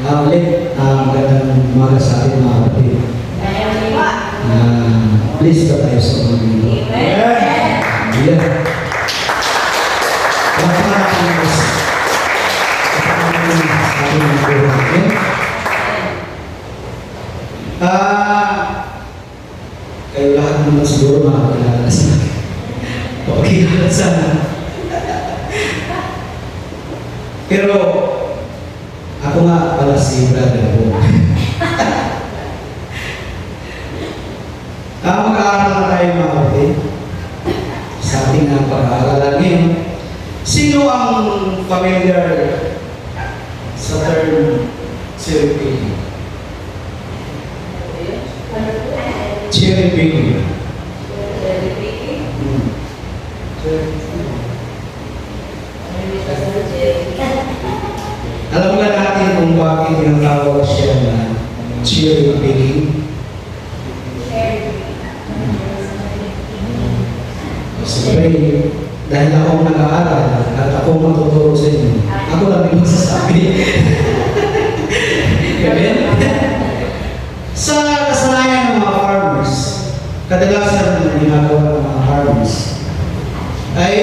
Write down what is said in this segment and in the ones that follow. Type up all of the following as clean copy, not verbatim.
Ulit, magandang umaga sa ating mga kapatid. Please ba tayo sa mga Panginoon? Amen. Kayo lahat naman siguro makakilala sa akin. Pakilala sana. Pero, ako nga pala si Brother Bo. Mag-aaral na tayo mga kapatid sa ating pag-aaralan ngayon. Sino ang familiar sa term cherry picking? Cherry picking. Alam ba natin kung bakit tinatawag siya na cherry picking? Siyempre, dahil ako nag-aaral at ako matuturo sa inyo, ako lang yung magsasabi. Amen? Sa kasanayan ng mga farmers, kadalasan na ginagawa ng mga farmers, ay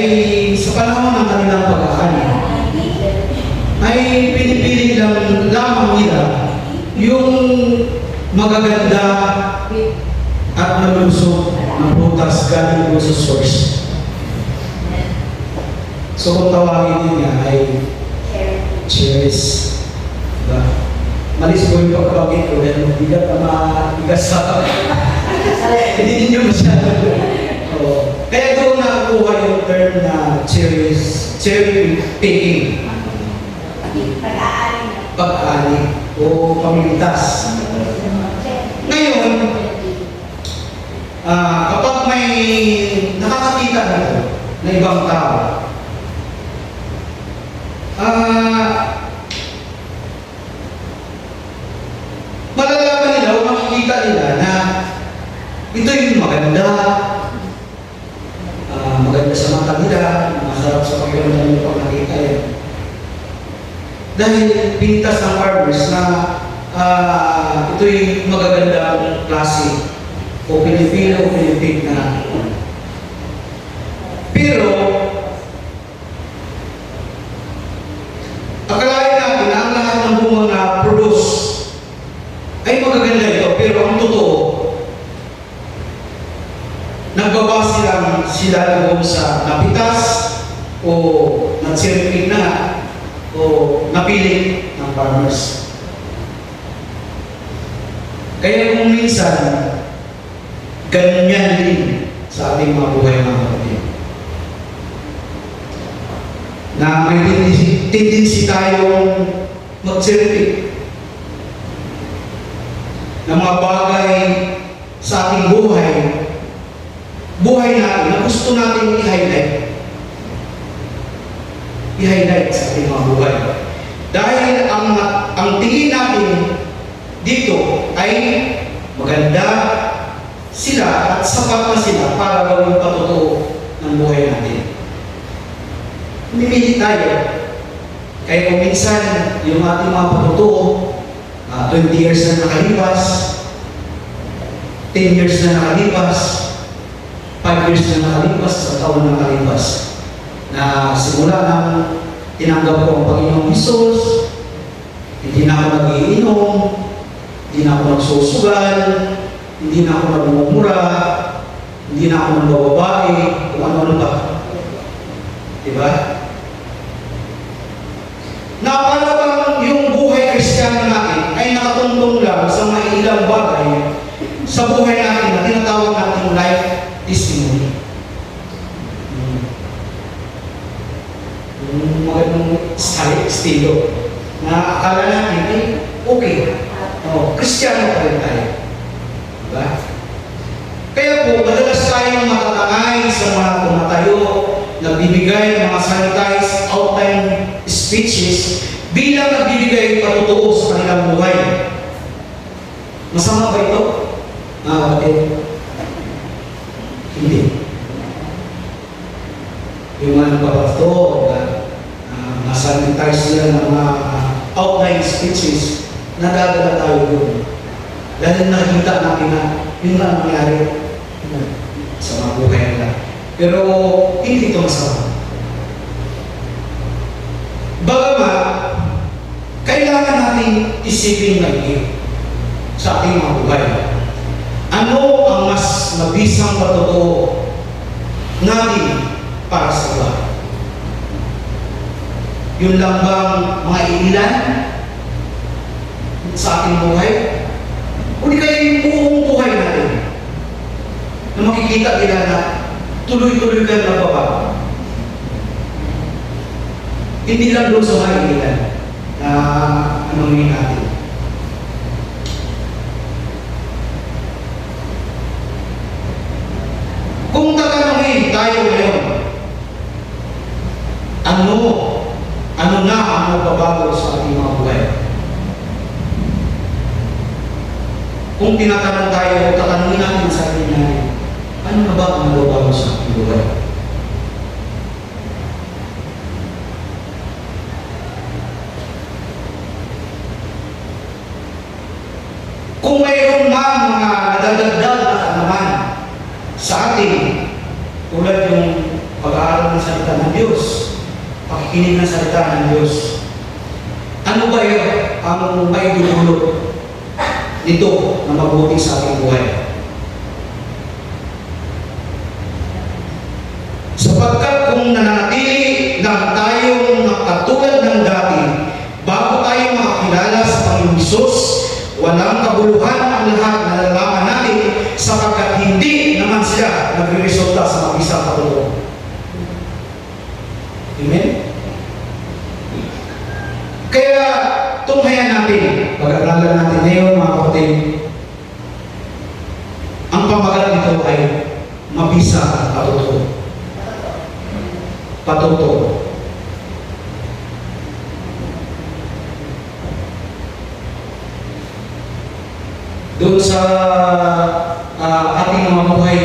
sa panahon ng kanilang pag-aani, ay pinipili lamang nila yung magaganda at malusog na prutas galing po sa source. So kung tawagin niya ay cherries. Diba? Malis po yung pagkawagin ko dahil mabigat na matigas sa hindi ninyo masyado. Kaya doon nakuha yung term na cherry picking. Pag-aani o pamilintas. Ngayon, kapag may nakakakita nito na ibang tao, malalaman nila o makikita nila na ito yung maganda, maganda sa mata nila, masarap sa pakiramdam nila pag nakita yan. Dahil pintas ng farmers na ito'y magagandang klase o Pilipino o Pilipin na. Pero, akalain natin na ang lahat ng bunga na produce ay magaganda ito. Pero ang totoo, nagbabase lang sila doon sa napitas o nagsiripin na o napili ng farmers. Kaya kung minsan, ganyan din sa ating mga buhay mga kapatid. Na may tendency tayong mag-cherry-pick ng mga bagay sa ating buhay natin na gusto natin i-highlight sa ating mga buhay. Dahil ang tingin natin dito ay maganda sila at sapat na sila para gawing patotoo ng buhay natin. Mimili tayo. Kaya kung minsan, yung ating mga patotoo, 20 years na nakalipas, 10 years na nakalipas, 5 years na nakalipas, sa taon na nakalipas, na simula nang tinanggap ko ang Panginoong Hesus, hindi na ako nag-iinom, hindi na ako nagsusugal, hindi na ako nagmumura, hindi na ako nagbababae, kung ano-ano ba. Diba? Na para bang yung buhay Kristiyano natin ay nakatungtong lang sa mga ilang bagay sa buhay natin na tinatawag natin life testimony. Yung magandang estilo na akala natin ay okay. Kristiyano pa rin tayo. Diba? Kaya po, madalas tayong matatangay sa mga tumatayo, nagbibigay ng mga sanitized outline speeches bilang nagbibigay patotoo sa kanilang buhay. Masama ba ito? Hindi. Yung mga nagpapato, nasanitize sila ng mga outline speeches, nadadala tayo doon. Dahil nakita natin na yun na ang nangyari sa mga buhay nila. Pero hindi ito masama. Bagamat, kailangan natin isipin maigi sa ating mga buhay. Ano ang mas mabisang patotoo natin para sa buhay? Yun lang bang mga iilan sa ating buhay? O di kaya yung buong buhay natin na makikita nila na tuloy-tuloy kayo nagbabago. Hindi lang doon sa mga iilan na anongin natin. Kung tatanungin tayo ngayon, ano na ang magbabago sa ating mga buhay? Kung tinatanong tayo, tatanungin natin sa ating natin, ano na ba ang magbabago sa ating buhay? Kung mayroon man mga nadadagdag na naman sa atin, tulad yung pag-aaral ng salita ng Diyos, pakikinig ng salita ng Diyos, ano ba yun ang may dudulot nito na mabuti sa ating buhay? Sapagkat kung nananatili lang tayong nakatulad ng dati, bago tayo makakilala sa Panginoong Hesus, walang kabuluhan ang lahat na nalalaman natin sapagkat hindi naman sila nagre-resulta sa mag-isang katulong. Amen? Kaya tunghayan natin, pag-aralan natin ngayon mga kapatid, ang pamagat nito ay mabisa at patuto. Patuto. Doon sa ating mga buhay,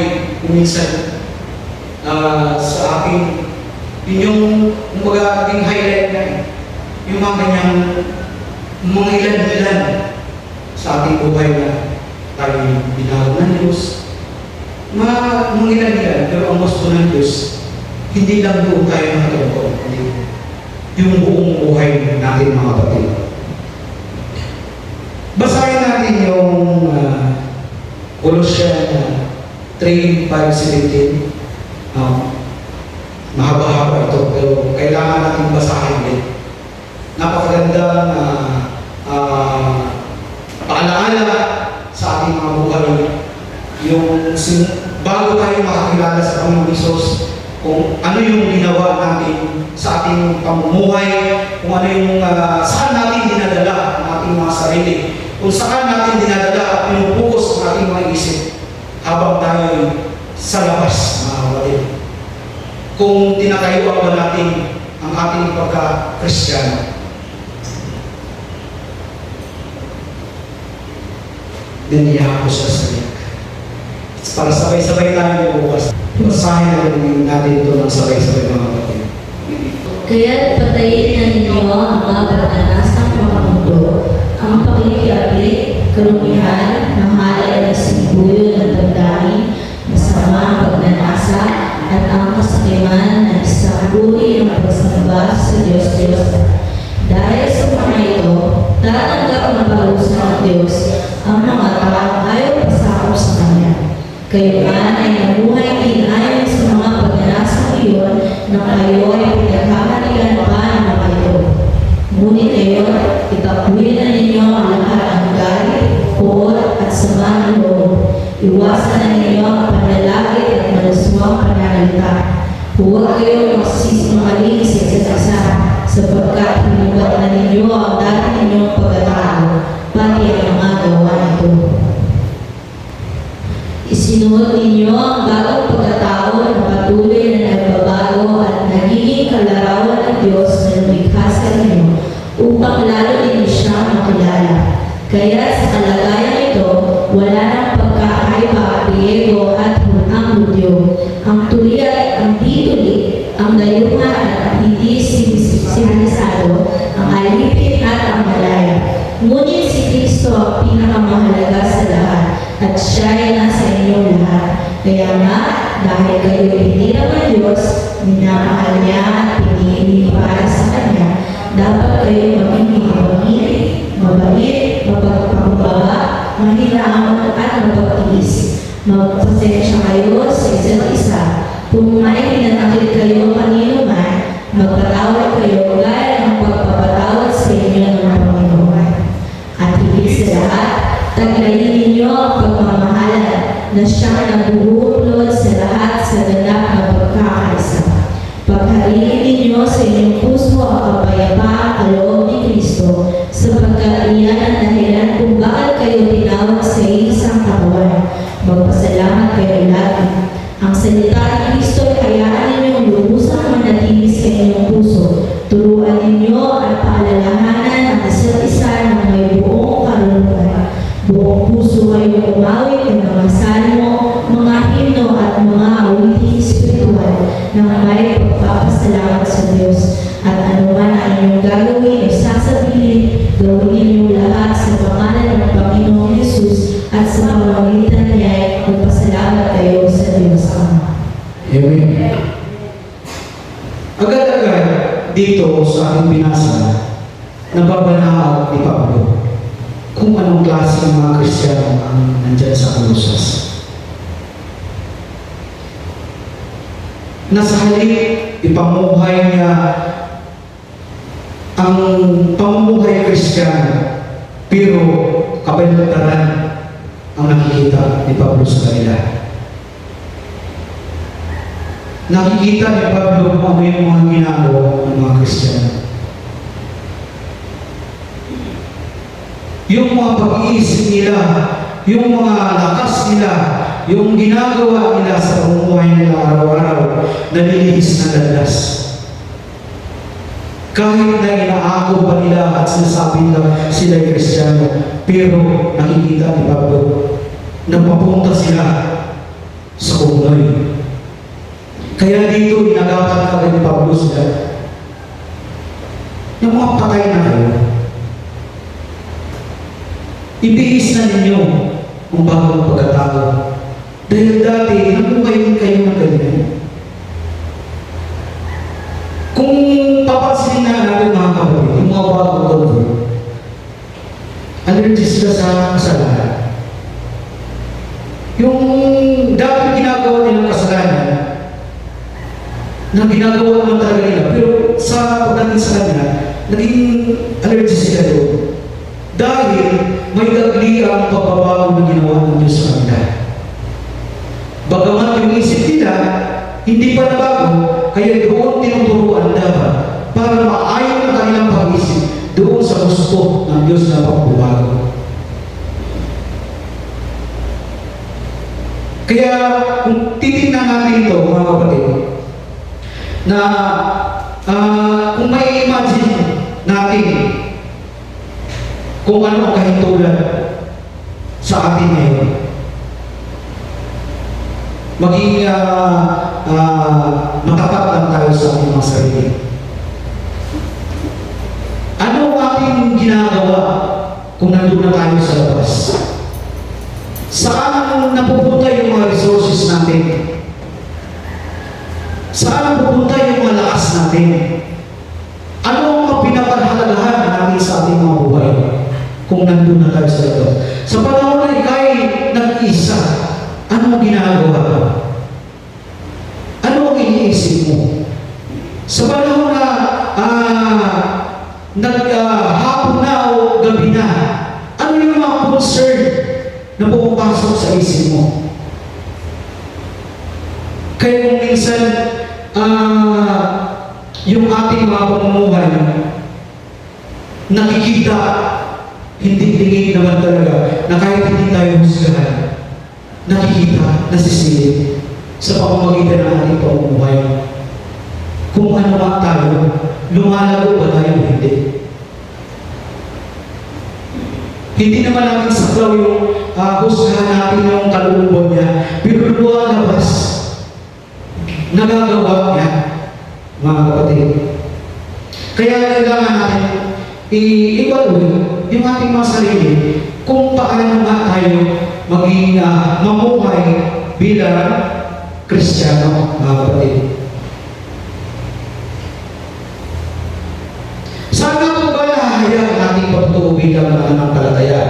minsan sa ating, yun yung ating highlight na yung mga kanyang mga ilan-ilan sa ating buhay na tayo binawag ng Diyos. Mga ilan-ilan, pero ang gusto ng Diyos, hindi lang doon tayo nakatulog, kundi yung buong buhay natin mga kapatid. Basahin natin yung Colossians 3:5-17. Mahaba-haba ito, pero kailangan natin basahin din. Napakagandang paalaala sa ating mga buhay. Yung bago tayo makakilala sa Panginoong Hesus, kung ano yung ginawa natin sa ating pamumuhay, kung ano yung saan natin dinadala ang ating mga sarili, kung saan natin dinadala at pinupukus ang ating mga isip habang tayo sa labas, mga kapatid. Kung tinatayuan ba natin ang ating pagka-Kristiyano. Diniya ako sa sariyak. Para sabay-sabay tayo bukas. Basahin natin ito ng sabay-sabay mga kapatid. Kaya't patayin na ninyo ang mga pagnanasang mga mundo, ang pakikiapit, karumihan, mahalay na sibuyo ng damdamin, masama pagnanasa, at ang kasakiman na isang buhay ng pagsamba sa Diyos. Dahil sa mga ito, tatanggap ng parusa ng Diyos ang mga taong ayaw pasakop sa Kanya. Kayo man ay namuhay din ayon sa mga pagnanasang iyon na kayo ay pinagkakaligan pa ng mga ito. Ngunit kayo, itapuhin na ninyo ang lahat ng galit, puot at sama ng loob. Iwasan na ninyo ang panlalakit at malaswang pananalita. Huwag kayo magsisinungaling sa isa't isa, sapagkat hinugat na ninyo ang dati ninyong pagkatao, pati ang mga gawa nito. Isinuot ninyo ang bagong pagkatao na patuloy na nagbabago at nagiging kalarawan ng Diyos na lumikha sa inyo, upang lalo ninyo siyang makilala. Kaya sa kalagayan ito, wala nang pagkakaiba, Griego at ang Hudyo, ang tuli at ang di-tuli, ang dayungan at ang hindi sibilisado, ang alipin at ang at siya'y nasa inyong lahat. Kaya nga, dahil kayo pinirang ng Diyos, minamahal niya at pinili para sa Kanya, dapat kayo maging mabait, mapagpakumbaba, mahinahon at mapagtiis. Magpasensya kayo sa isa't isa. Kung may pinanakit kayo kanino man, magpatawad kayo gaya ng pagpapatawad sa inyo ng Panginoon. At higit sa lahat, taglayin ninyo ang pagmamahalan na siyang nabubuklod sa lahat sa ganap na pagkakaisa. Paghariin ninyo sa inyong puso ang kapayapaang kaloob ni Kristo, sapagkat iyan ang dahilan kung bakit kayo tinawag sa isang katawan. Magpasalamat kayo lagi. Ang salita ni Kristo ay hayaan ninyong lubusang manatili sa inyong puso. Turuan ninyo at paalalahanan ang isa't isa ng may buong karunungan. Buong puso kayo umawit ng mga salmo, mga himno at mga awiting espiritual na may pagpapasalamat sa Diyos. At anuman ang inyong gagawin o sasabihin, gawin ninyong lahat sa pangalan ng Panginoong Yesus at sa pamamagitan niya ay magpasalamat kayo sa Diyos Ama. Amen. Agad-agad dito sa ating binasa, nababanaan ni Pablo kung anong klase ng mga Kristiyano ang nandyan sa Colossus. Nasa halip, ipamuhay niya ang pamumuhay Kristiyano, pero kabaligtaran ang nakikita ni Pablo sa kanila. Nakikita ni Pablo kung ano yung mga ginagawa ng mga Kristiyano. Yung mga pag-iisip nila, yung mga lakas nila, yung ginagawa nila sa pamumuhay nila araw-araw, nalilihis na landas. Kahit na inaako pa nila at sinasabi nila sila ay Kristiyano, pero nakikita ni Pablo na papunta sila sa kunoy. Kaya dito, inagapan ka ni Pablo sila na mga patay na kayo. Ibigis na ninyo ang bagong pagkatao. Dahil dati, nabuhay kayo ng ganyan. Kung papansinin na natin mga kapatid, yung mga bagong convert, allergies sila sa kasalanan. Yung dati ginagawa nilang kasalanan, na ginagawa naman talaga nila, pero sa pagdating sa kanila, naging allergies sila doon. Dahil may dagli ang pagbabago na ginawa ng Diyos sa kanila. Bagamat yung isip nila, hindi pa nabago, kaya doon tinuturuan dapat para maayon ang kanilang pag-isip doon sa gusto ng Diyos na pagbabago. Kaya kung titignan natin ito, mga kapatid, na kung may imagine natin kung ano ang kahintulan sa atin ngayon, maging matapat lang tayo sa ating mga sarili. Ano ang ating ginagawa kung nandun na tayo sa labas? Saan napupunta yung mga resources natin? Saan napupunta yung mga lakas natin? Ano ang mga pinapahalagahan natin sa ating mga buhay kung nandun na tayo sa labas? Sa panahon na ikay nag-isa, ano ang ginagawa? Ano ang iniisip mo? Sa panahon na naghapon na o gabi na, ano yung mga concern na pumapasok sa isip mo? Kaya kung minsan, yung ating mga pamumuhay, nakikita, hindi tingin naman talaga, na kahit hindi tayo husgahan, nakikita, nasisilip sa pamamagitan ng ating pamumuhay. Kung ano nga tayo, lumalago ba tayo hindi? Hindi naman natin saklaw yung husgahan natin yung kalooban niya, pero lumalabas, nagagawa niya, mga kapatid. Kaya kailangan natin i-evaluate yung ating mga sarili kung paano nga tayo maging mamuhay bilang Kristiyano, mga kapatid. Sana po ba nahahayag ang ating pagtuo bilang mananampalataya?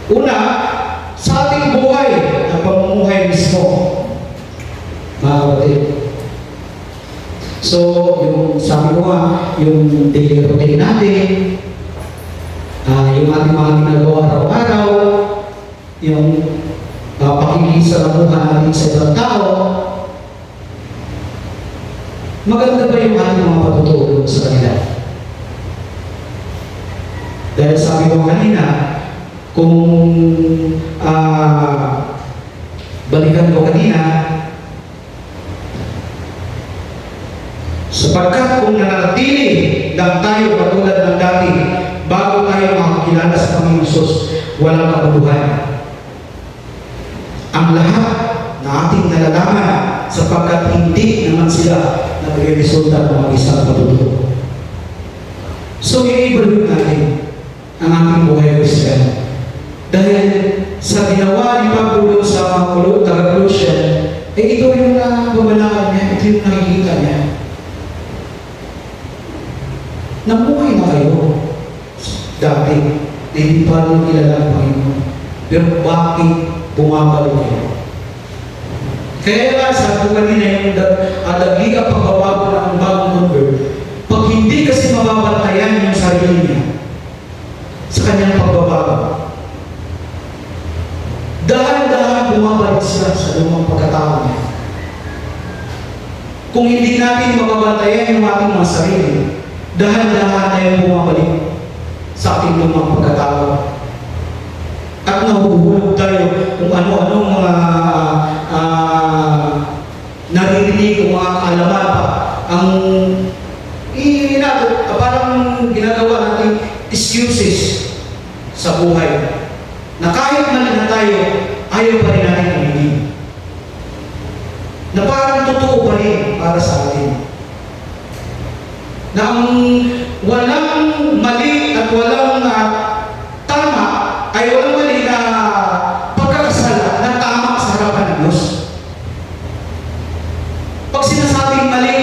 Una, sa ating buhay at pamumuhay mismo, mga kapatid. So, yung sabi ko nga, yung daily routine natin, yung ating mga ginagawa araw-araw, yung pakikisalamuhan natin sa ibang tao, maganda ba yung ating mga patutulong sa kanila? Dahil sabi ko kanina, kung balikan ko kanina, sapagkat kung nanatili lang tayo katulad ng dati bago tayo makakilala sa Panginoon Hesus, walang kabuluhan. Ang lahat na ating nalalaman sapagkat hindi naman sila nagre-resulta ng isang patutuo. So, i-evaluate natin ang ating buhay Kristiyano. Dahil sa ginawa ni Pablo sa taga-Colossian, ito yung babanaan niya, ito yung nakikita niya. Namuhay na kayo dati na hindi pa rin kilala ang Panginoon. Pero bakit bumabalik kayo? Kaya nga, sabi ko kanina yung dagliga pagbabago ng bagong convert, pag hindi kasi mababantayan yung sarili niya sa kanyang pagbabago, dahan-dahan bumabalik siya sa lumang pagkatao niya. Kung hindi natin mababantayan yung ating mga sarili, dahan-dahan tayo bumabalik sa ating lumang pagkatao. At nahuhulog tayo kung ano-anong mga naririnig o mga kaalaman pa ang parang ginagawa natin excuses sa buhay. Na kahit mali na tayo, ayaw pa rin natin umigin. Na parang totoo pa rin para sa atin. Na ang walang mali at walang tama ay walang mali na pagkakasala na tama sa harapan ng Diyos. Pag sinasabing mali,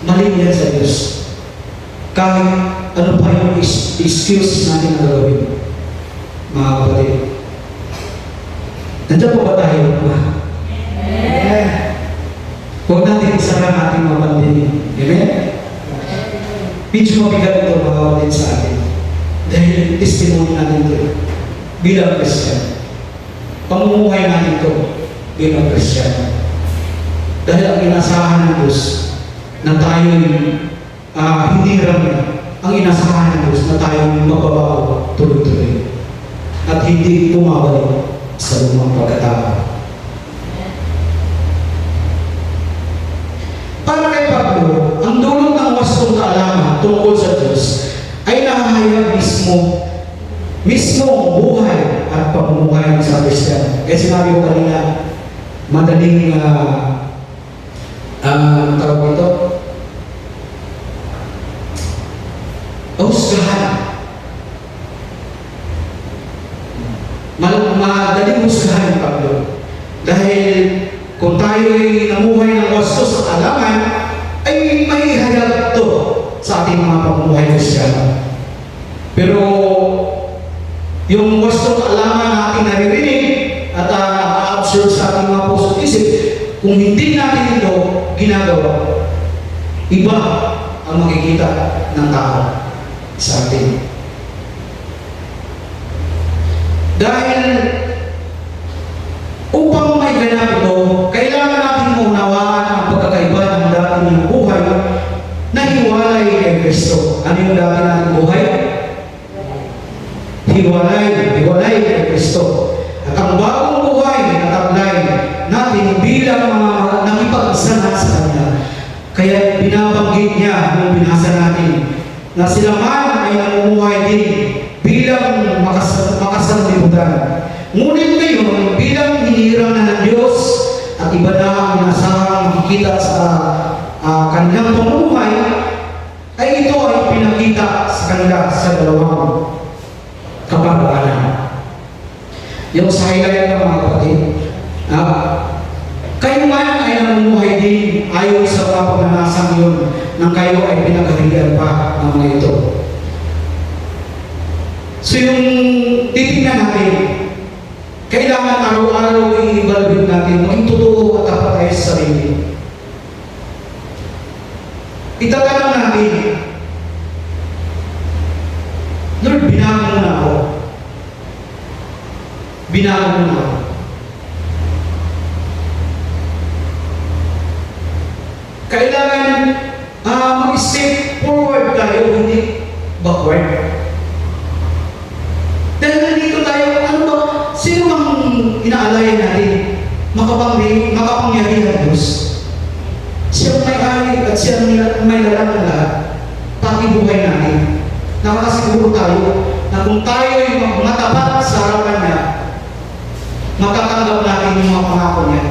mali yan sa Diyos. Kahit ano pa yung excuse natin na gagawin. Mga kapatid. Nandiyan po ba tayo? Amen. Huwag natin isara ang ating mga pandemya. Amen? Medyo mabigat ito mga kapatid sa atin. Dahil testimony natin ito bilang Kristiyan. Pamumuhay natin ito bilang Kristiyan. Dahil ang inasahan ng Diyos na tayo'y hindi ramay, ang inasahan ng Diyos na tayo'y mababago tuloy-tuloy at hindi bumabalik sa lumang pagkatao. Para kay Pablo, ang dulot ng wastong kaalaman tungkol sa Diyos ay nahahayag mismo ang buhay at pamumuhay sa Kristiyano. Kaya sinabi ko kanina, madaling tawag ito, husgahan. Madaling husgahan ni Pablo. Dahil kung tayo'y namuhay ng wasto sa kaalaman, ay may hayag ito sa ating mga pamumuhay Kristiyano. Pero yung wastong kaalaman na ating naririnig at na-absorb sa ating mga puso at isip, kung hindi natin ito ginagawa, iba ang makikita ng tao sa atin. Dahil upang may ganap ito, kailangan natin maunawaan ang pagkakaiba ng dati ng buhay na hiwalay kay Kristo. Ano yung dati nating buhay? Hiwalay kay Kristo. At ang bagong buhay na taglay natin bilang mga nakipag-isa na sa Kanya. Kaya binabanggit niya nung binasa natin na sila man ay namumuhay din bilang makasanlibutan. Ngunit ngayon, bilang hinihirang na ng Diyos at iba na ang inasahang makikita sa kanilang pamumuhay, ay ito ay pinakita sa kanila sa dalawang kapag-alan. Yung sa highlight ng mga kapatid. Kayo man ay namumuhay din ayon sa mga pagnanasang yun nang kayo ay pinaghalian pa ng mga ito. So yung titingnan natin, kailangan araw-araw i-evaluate natin, maging totoo at tapat tayo sa sarili. Itatanong natin, Lord, binago mo na ako. Binago mo na ako. Kailangan mag-step forward tayo, hindi backward. Dahil nandito tayo, ano ba, sino ang inaalayan natin? Makapangyarihan Diyos. Siya ang may-ari at siya ang may lalang na lahat. Pati buhay natin. Nakakasiguro tayo na kung tayo ay matapat sa harapan niya, matatanggap natin yung mga pangako niya.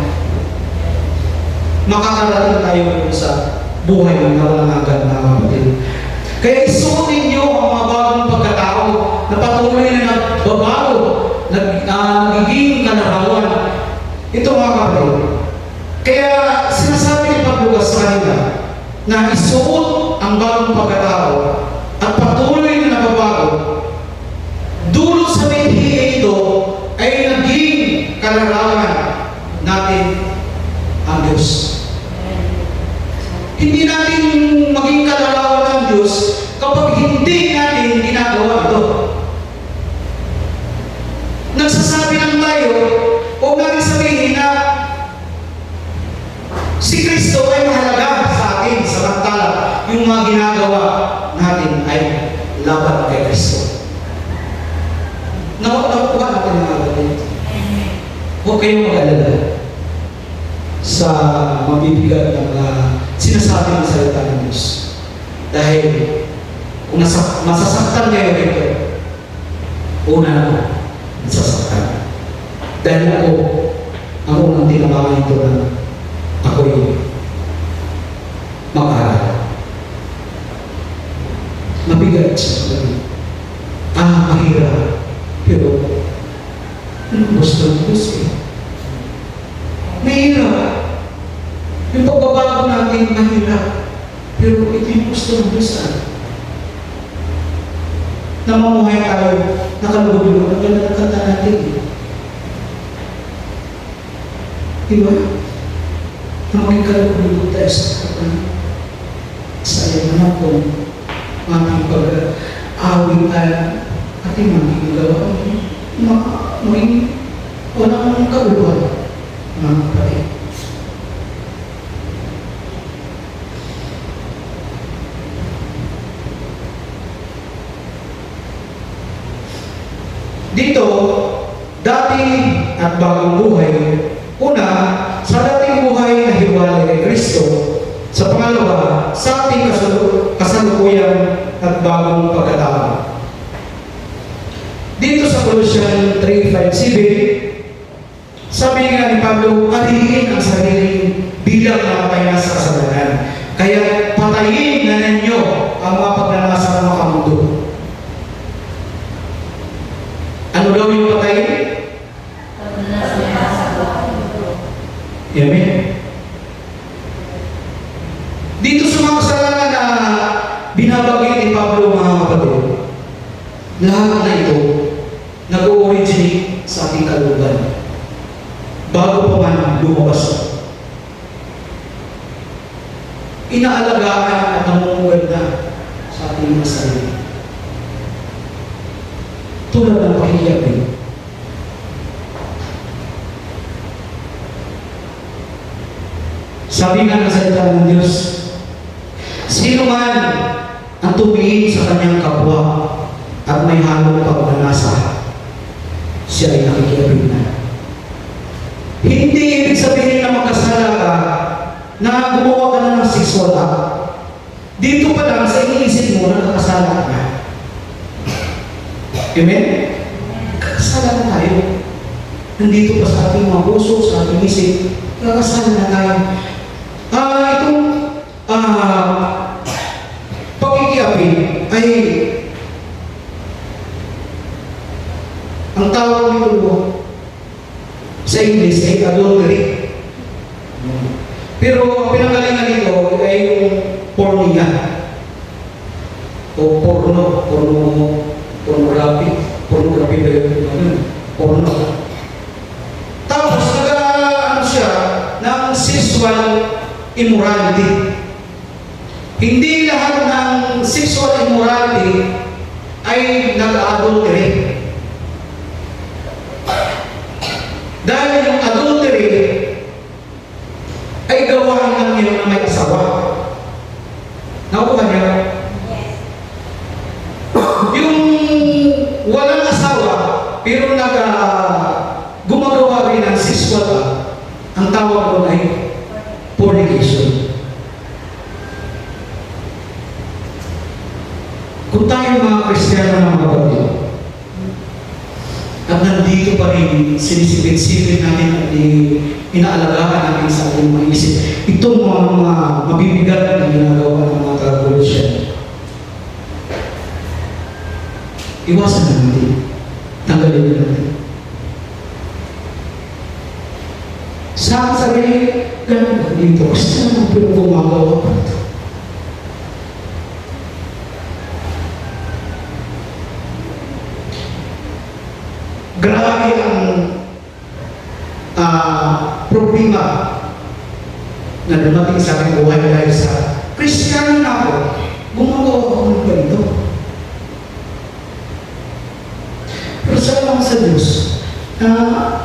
Makakarating tayo sa buhay ng walang hanggan na kapatid. Kaya isuotin niyo ang mga bagong pagkatao na patuloy na nagbabago, nagiging kalarawan. Ito mga kapatid. Kaya sinasabi ni Pablo sa kanila na isuot ang bagong pagkatao at patuloy na nagbabago. Dulo sa binhi ito ay naging kalarawan natin ang Diyos. Hindi natin maging kalarawan ng Diyos kapag hindi natin ginagawa ito. Nagsasabi lang tayo, huwag natin sabihin na si Kristo ay mahalaga sa atin, samantala yung mga ginagawa natin ay laban kay Kristo. Nakuha natin mga kapatid. Huwag kayong mag-alala sa mabibigat ng sinasabi ng salita ng Diyos. Dahil kung masasaktan kayo rito, una na masasaktan. Dahil ako unang tinabangan ito na ako'y mag-aaral. Mabigat siya. Mahirap. Pero gusto ng Diyos eh. Mahirap. Yung pagbabago natin, mahirap. Pero ito yung gusto ng Diyos. Namamuhay tayo, nakalugod-lugod, ang ganda ng kanta natin. Diba? Na maging kalugod-lugod tayo sa kanta. Sayang naman kung ating pag-awit tayo, ating maging gawa, maging walang kauluhan. Mga kapatid. Dito, dati at bagong buhay. Una, sa dating buhay na hiwalay kay Kristo. Sa pangalawa, sa ating kasalukuyan at bagong pagkatao. Dito sa Colossians 3:5-7, sabi nga ni Pablo, alihin ang sarili bilang namatay na sa kasalanan. Kaya patayin na ninyo ang mga pagnanasa ng mga mundo. Ano daw yung patayin? Amen. Dito sa mga kasalanan na binabagay ni Pablo mga kapatid, lahat na ito nag-originate sa ating kalooban. Bago pa man lumabas. Inaalagaan at namumugad na sa ating mga sarili. Tulad ng pakikiapin. Sabi nga ng salita ng Diyos, sino man ang tumingin sa kanyang kapwa at may halong pagnanasa, siya ay nakikiapin na. Hindi ibig sabihin na magkasala ka na gumawa ka na ng sexual act. Dito pa lang sa iniisip mo na nakasala ka na. Amen? Kakasala na tayo. Nandito pa sa ating mga puso, sa ating isip, kakasala na tayo. Itong pakikiapin ay ang tawag nito English ay adultery. Pero ang pinanggalingan nito ay yung pornea. O pornography ba yun? Porno. Tapos, ano siya, ng sexual immorality. Hindi lahat ng sexual immorality ay nag-adultery. Dahil yung adultery ay gawain lang yun na may asawa. Nakuha niya? Yung walang asawa, pero gumagawa rin ng sexual act, ang tawag doon ay fornication. Kung tayo mga Kristiyano ng mga kapatid, at nandito pa rin, sinisipit-sipit natin at inaalagaan natin sa ating mga isip, itong mga mabibigat na ginagawa ng mga kagulusyan. Iwasan na natin. Tanggalin na natin. Sa akin sarili, ganun na dito. Kasi naman pero gumagawa ko ito. Grabe ang problema na dumating sa aking buhay dahil sa Kristiyano na ako, gumagawa ako ng ganito. Pero salamat sa Diyos na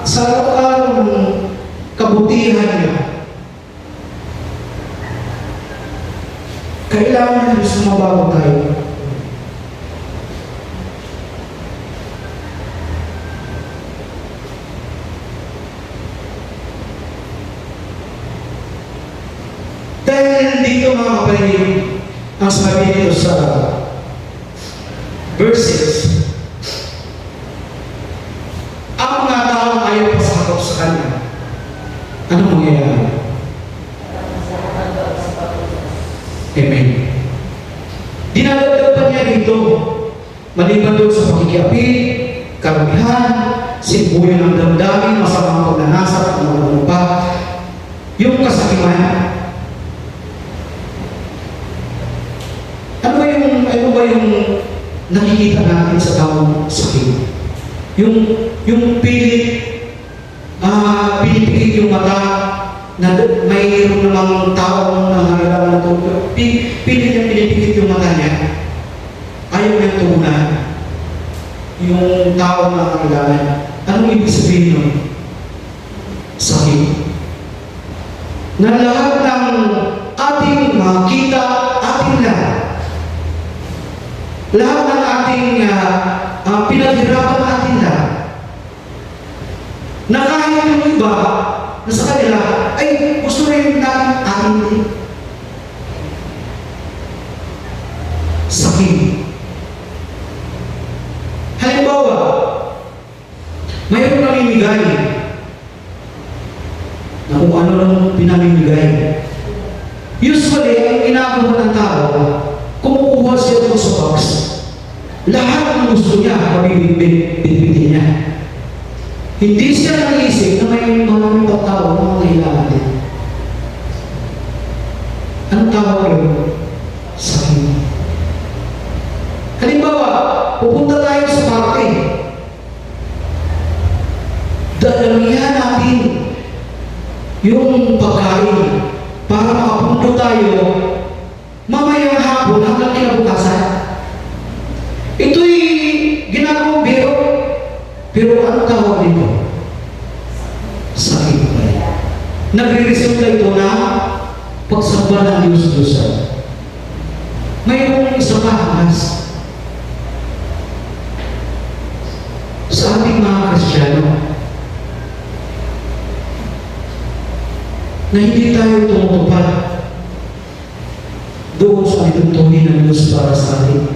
sa araw-araw ng kabutihan niya, kailangan ng Diyos na mabago tayo. Dahil dito mga kapatid, ang sabi nito sa verse 6, ang mga tao ayaw pasakop sa Kanya. Ano mangyayari? Amen. Dinadagdag pa niya dito, maliban doon sa pakikiapid, karumihan, simbuyan ng damdamin, masamang pagnanasa at mga pa, yung kasakiman. Ano ba yung nakikita natin sa taong sakit? Yung pilit, pinipikit yung mata, na mayroon namang taong nangangailangan ng tulog. Pilit niya pinipikit yung mata niya. Ayaw niyang tumunan. Yung taong nangangailangan. Anong ibig sabihin nun? Sakit. Na lahat ng ating makita, ating lahat. Lahat ng ating pinaghirapan natin lahat. Na kahit yung iba na sa kanila ay gusto rin natin ating din. Sakit. Halimbawa, mayroon namimigay na kung ano lang pinamimigay. Usually, ang ginagawa ng tao, kumukuha siya doon sa box. Lahat ng gusto niya, mabibigyan niya. Hindi siya nag-iisip na may maraming tao na mga kailangan din. Anong tawag yun? Sakit. Halimbawa, pupunta tayo sa party. Dadamihan natin yung pagkain para makapunto tayo mamayang hapon hanggang kinabukasan. Ito'y ginagawang biro. Pero ano tawag dito? Sakit pa rin. Nagre-resulta ito na pagsamba ng Diyos-Diyosan. Mayroong isa pa hangas. Sa ating mga Kristiyano, na hindi tayo tumutupad doon sa ituntunin ng Diyos para sa atin.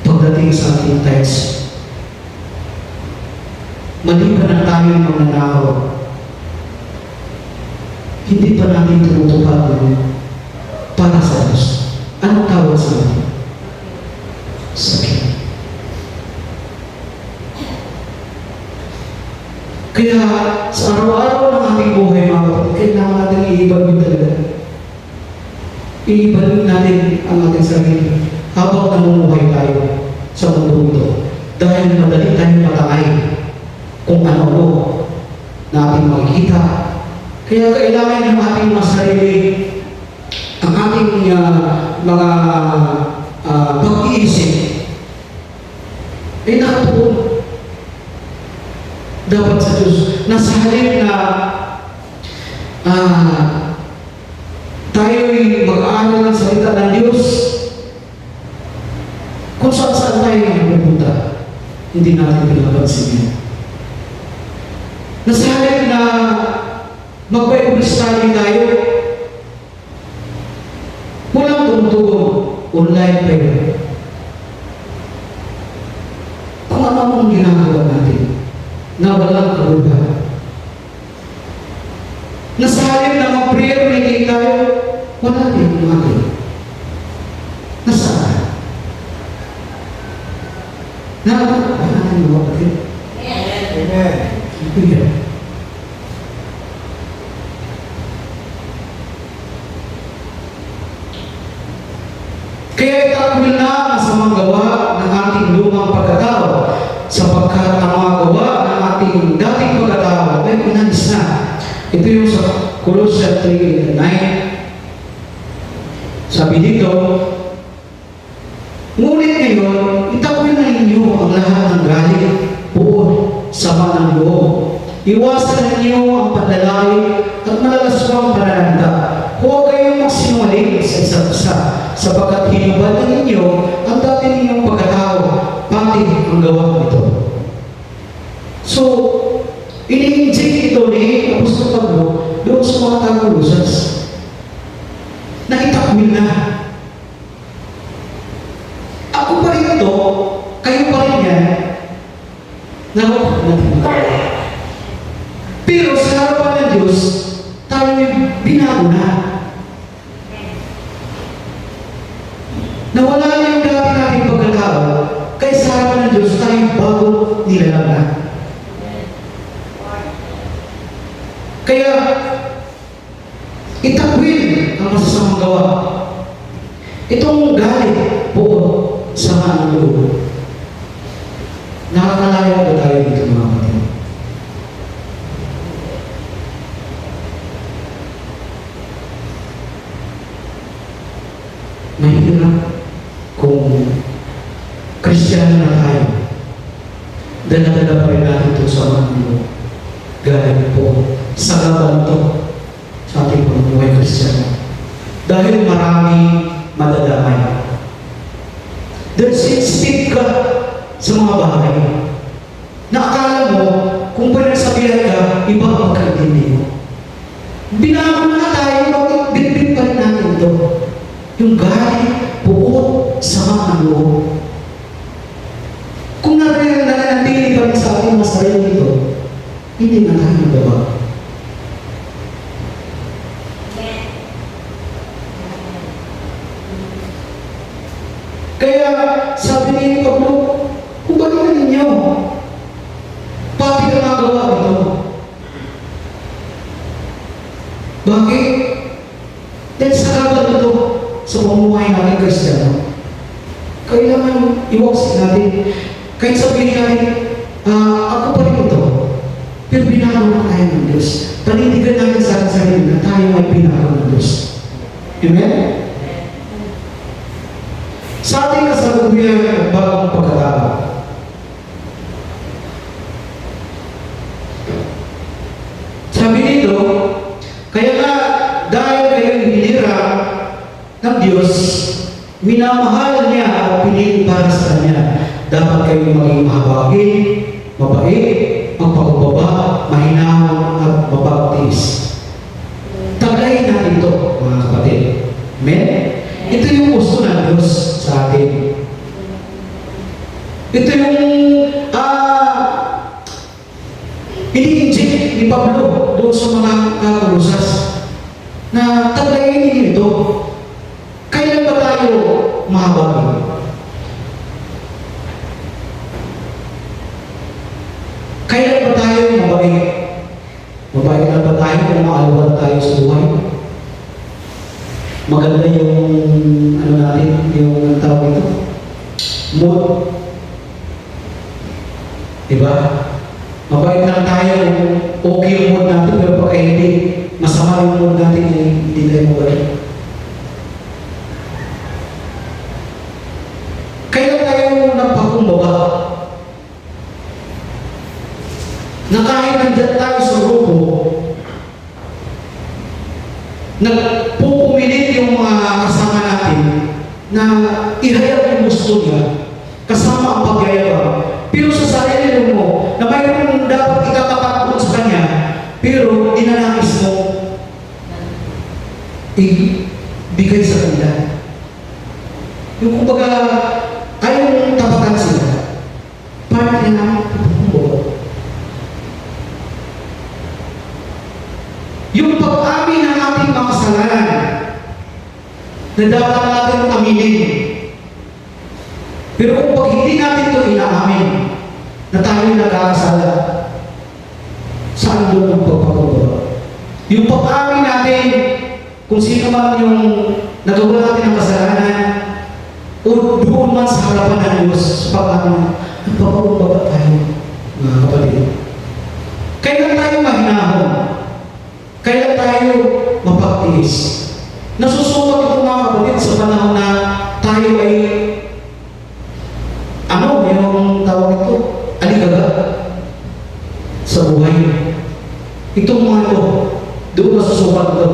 Pagdating sa ating text, maliban na tayo magnanakaw, hindi pa natin tumutupad doon para sa Diyos. Anong tawag sa atin? Sakit. Kaya sa araw-araw ng ating buhay, mga kapatid, kailangan natin iibagin talaga. Iibagin natin ang ating sarili habang namumuhay tayo sa mundo ito. Dahil madali tayong matangay kung ano-ano na ating makikita. Kaya kailangan ng ating mga sarili, ang ating mga pag-iisip ay nakatuon dapat sa Diyos. Nasa halip na tayo'y mag-aaral ng salita ng Diyos, kung saan tayo pupunta, hindi natin pinapansin yan. Nasa halip na mag-Bible study tayo, walang tumutugon, online pa yun. Kung ano ang ginagawa natin, na walang kabuluhan. Nasa halip na mag-prayer meeting tayo, wala din gumagay. Nasaan? Wala din mga kapatid. Amen. Amen. Kaya itakwil na ang masamang gawa ng ating lumang pagkatao, sapagkat ang mga gawa ng ating dating pagkatao ay inalis na. Ito yung sa Colossians 3:9. Sabi dito, ngunit ngayon, itakwil na ninyo ang lahat ng galit, puot, sama ng loob. Iwasan ninyo ang panlalaki at malalaswang panananda. Huwag kayong magsinungaling sa isa't isa, sapagkat hinubad na ninyo ang dati ninyong pagkatao, pati ang gawa nito. So, ini-inject ito ni Apostol Pablo doon sa mga taga-Colosas na itakwil na. Ako pa rin ito, kayo pa rin yan, pero sa harapan ng Diyos, tayo binago na. Nawala na yung dati nating pagkatao, kaya sa harapan ng Diyos, tayo bago nilalang na. Kaya, itakwil ang masasamang gawa. Itong galit po sa mga loob. Nakakalaya ba tayo dito mga kapatid? Mahirap kung Kristiyano na tayo. Dala-dala pa rin natin ito sa mga loob. Galit po sa laban ito sa ating pamumuhay Kristiyano. Dahil marami madadamay. Dahil sensitive ka sa mga bahay. Nakakala mo, kung pinagsabihan ka, iba ang pagkaintindi mo. Binago na tayo, bakit binibig pa rin natin ito? Yung galit, puot, sama ng loob. Kung nananatili pa rin sa ating mga sarili ito, hindi na tayo nagawa. Kaya sabi ni Pablo, kung balikan ninyo, pati ang nagawa ito. Bakit? Dahil sa laban ito, sa pamumuhay natin Kristiyano, kailangan iwaksin natin. Kahit sabihin natin, ako pa rin ito, pero binago na tayo ng Diyos. Panindigan natin sa ating sarili na tayo ay binago ng Diyos. Amen? Sa ating kasalukuyan at bagong pagkatao, sabi nito, kaya nga dahil kayo hinira ng Diyos, minamahal niya at pinili para sa Kanya. Dapat kayo maging mahabagin, mabait, magpakumbaba, mahinahon at mapagtiis. Tagayin natin ito, mga kapatid. Amen? Ito yung gusto ng Diyos sa atin. Ito yung ini-inject ni Pablo doon sa mga Colosas na tagayin ninyo ito. Kailan ba tayo mahabagin? Kailan ba tayo mabait? mood. Diba? Mabait lang tayo kung okay yung mood natin, pero pagka hindi, masama yung mood natin, eh, hindi tayo mabait. Kaya tayo nagpakumbaba na kahit nandyan tayo sa grupo, nagpupumilit yung mga kasama natin na ihayag yung gusto niya kasama ang pagyayabang. Pero sa sarili mo, na mayroon dapat ikatapat sa kanya, pero inanakis mo, ibigay sa kanila. Yung kumbaga, ayaw mong tapatan sila, part na namin pagkukumbawa. Yung pag-amin ng ating mga kasalanan na dapat natin aminin. Pero kung pag hindi natin ito inaamin na tayo nagkakasala, saan doon ang pagpapagawa? Yung pag-amin natin kung sino man yung nagawa natin ng kasalanan o doon man sa harapan ng Diyos sa pag-amin, nagpapagawa tayo, mga kapatid. Kailan tayo mahinahon? Kailan tayo mapagtiis? Nasusukat ito mga kapatid sa panahon na tayo ay yung tawag ito, aligaga sa buhay. Itong mga ito, doon nasusukat ito.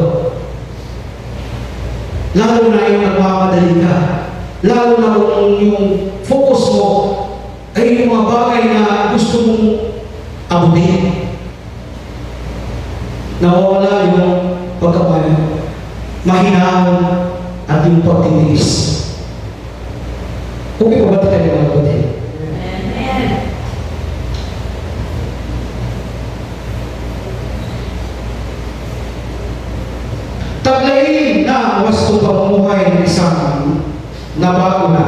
Lalo na yung nagmamadali ka. Lalo na kung yung focus mo ay yung mga bagay na gusto mong abutin. Nawawala yung mahinahon at yung pagtitiis. Okay ba tayo mga kapatid? Taglayin na wasto pamumuhay ng isang nabago na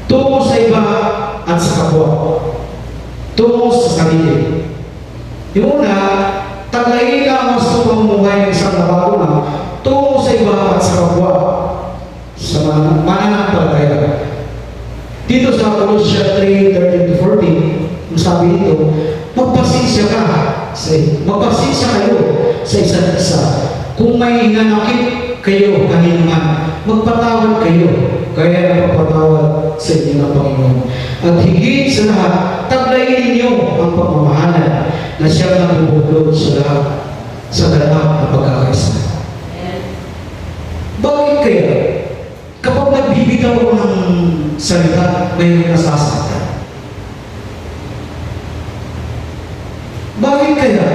tungo sa iba at sa kapwa, tungo sa sarili. Yung una, taglayin na wasto pamumuhay ng isang nabago na tungo sa iba at sa kapwa, sa mananampalataya. Dito sa Colossians 3:13-14, sabi dito, magpasensya ka, magpasensya kayo sa isa't isa. Kung may nanakit kayo kaninuman, magpatawad kayo, kaya napapatawad sa inyo ng Panginoon. At higit sa lahat, taglayin ninyo ang pagmamahalan na siyang nabubuklod sa lahat sa ganap na pagkakaisa. Bakit kaya? Kapag nagbibitaw ko ng salita, may nasasaktan. Bakit kaya?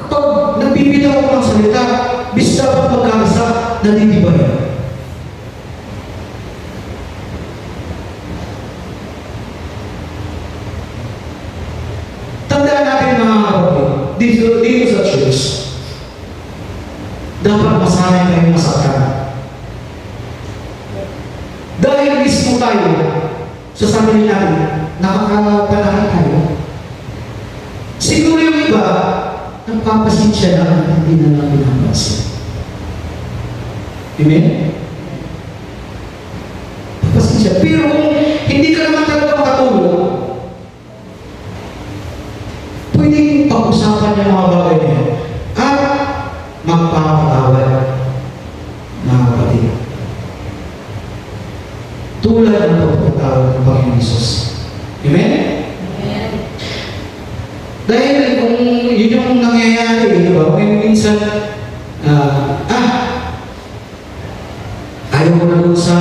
Kapag nagbibitaw ko ng salita, bis dapat magkakasa, natitibay. Tandaan natin mga kapatid, dito sa church, dapat masanay tayong masaktan. Dahil mismo tayo sa sarili natin, nakakapalaki tayo. Siguro yung iba, nagpapasensya na hindi na lang pinapansin. Amen? Papasensya. Pero kung hindi ka naman talaga makatulog, pwedeng pag-usapan yung mga bagay niya at magpapatawad, mga kapatid. Tulad ng pagpapatawad ng Panginoon Jesus. Amen? Amen. Dahil kung yun yung nangyayari, di ba? May minsan, ayaw ko na doon sa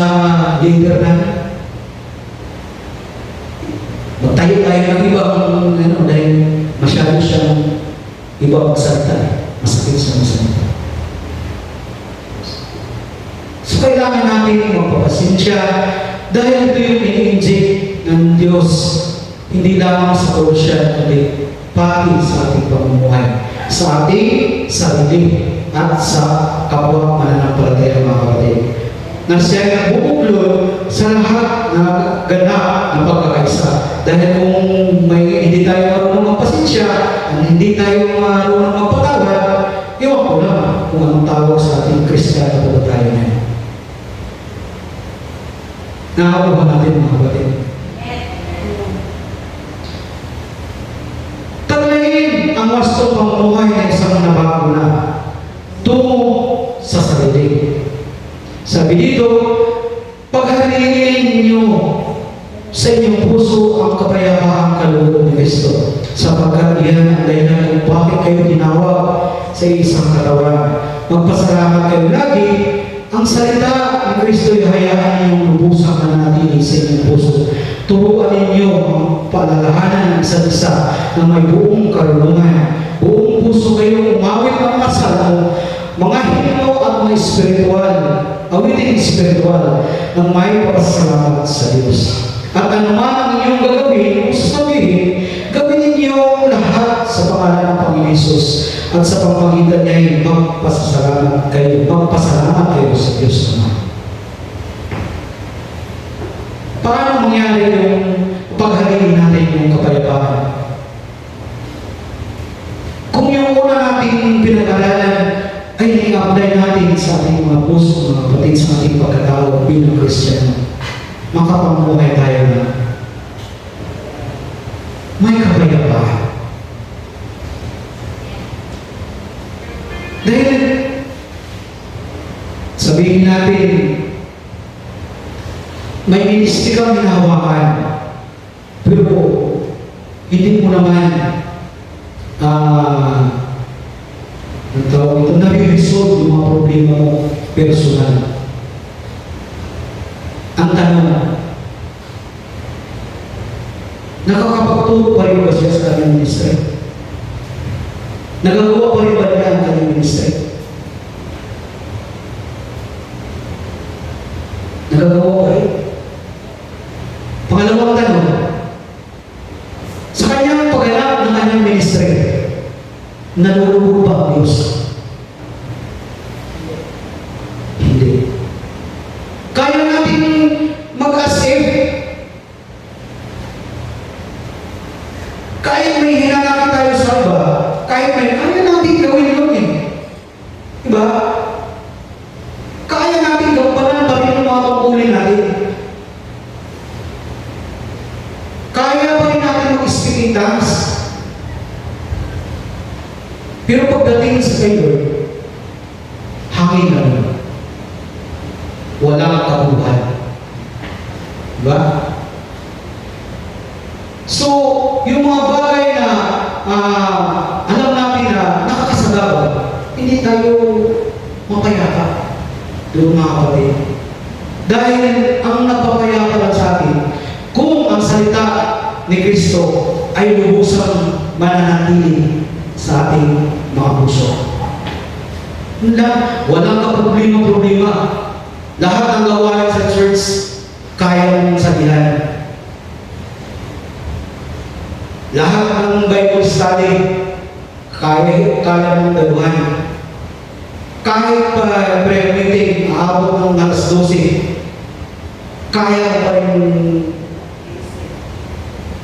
leader na magtayo tayo ng ibang, dahil masyado siyang ibang magsalita. Masakit siya magsalita. So, kailangan natin magpapasensya dahil ito yung ini-inject ng Diyos, hindi lamang sa Colossians, kundi pati sa ating pamumuhay, sa ating sarili at sa kapwa mananampalataya mga kapatid. Na siya nagbubuklod sa lahat na ganap ng pagkakaisa. Dahil kung hindi tayo marunong magpasensya, hindi tayo marunong magpatawad, iwan ko lang kung anong tawag sa ating Kristiyano po tayo ngayon. Na Nauuha natin mga kapatid. Taglayin ang wasto pamumuhay ng isang nabago na tungo sa sarili. Sabi dito, paghariin ninyo sa inyong puso ang kapayapaang kaloob ni Kristo, sapagkat iyan ang dahilan kung bakit kayo tinawag sa isang katawan. Magpasalamat kayo lagi. Ang salita ni Kristo ay hayaan ninyong lubusang nanatili sa inyong puso. Turuan ninyo ang paalalahanan ng isa't isa na may buong karunungan. Buong puso kayo umawit ng masalmo, mga himno at mga espiritual, awitin espiritual ng may pasalamat sa Diyos. At anuman ang inyong gagawin, kung sasabihin, gawin ninyo lahat sa pangalan ng Panginoon Hesus at sa pamamagitan niya ay magpasalamat kayo sa Diyos naman. Paano mangyari yung paghaliin natin yung kapayapaan? Kung yung una nating pinag-aralan ay i-apply natin sa ating mga puso, mga kapatid, sa ating pagkatao bilang Kristiyano, makapamuhay tayo na may kapayapaan. Dahil sabihin natin, may ministry kang hinahawakan, pero hindi mo naman nare-resolve yung mga problema mo personal. Ang tanong, nakakapagtulog pa rin ba siya sa kanyang ministry? Nagagawa pa rin ba niya ang kanyang ministry? Nagagawa pa rin? Pangalawang tanong, sa kanyang paghanap ng kanyang ministry, nalulubog ba ang Diyos? Hindi. Kaya natin mag-as-if. Kahit may hinanakit tayo sa iba, kaya natin gawin yun eh. Diba? Kaya natin gampanan pa rin yung mga tungkulin natin. Kaya pa rin natin mag-speak in tongues. Pero pagdating sa kayo, hangin na rin. Walang kabuhan. Diba? So, yung mga bagay na alam natin na nakakasagawa, hindi tayo mapayapa doon mga kapatid. Dahil ang nagpapayapa lang sa atin, kung ang salita ni Kristo ay lubusang mananatili sa ating mga puso. Walang kaproblema-problema. Lahat ng gawain sa church, kaya mong sabihan. Lahat ng Bible study, kaya mong daluhan. Kahit pa prayer meeting, aabot ng alas 12, kaya pa rin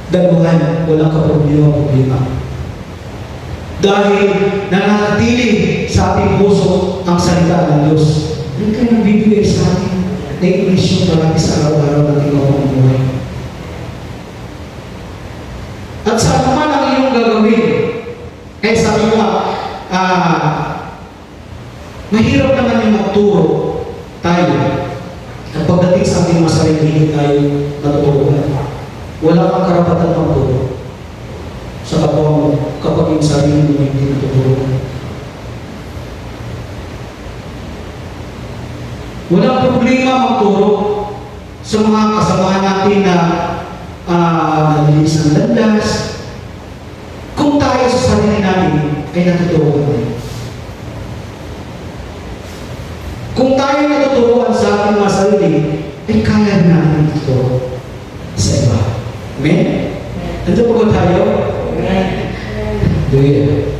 daluhan. Walang kaproblema. Dahil nananatili sa ating puso ang salita ng Diyos. Hindi kayo nagbibigay sa atin na English yung palagi sa araw-araw ng ikaw ang buhay. At sa naman ang iyong gagawin, eh sabi mo, mahirap naman yung magturo tayo. At pagdating sa ating mga sarili, hindi tayo natuturuan. Wala kang karapatan magturo sa kapwa mo kapag yung sarili mo hindi natuturuan. Walang problema magturo sa mga kasamahan natin na nalilis ng landas. Kung tayo sa sarili natin ay natuturuan din. Kung tayo natuturuan sa ating mga sarili, ay kaya rin natin matuturo sa iba. Amen? Ito po tayo? Amen. Hallelujah.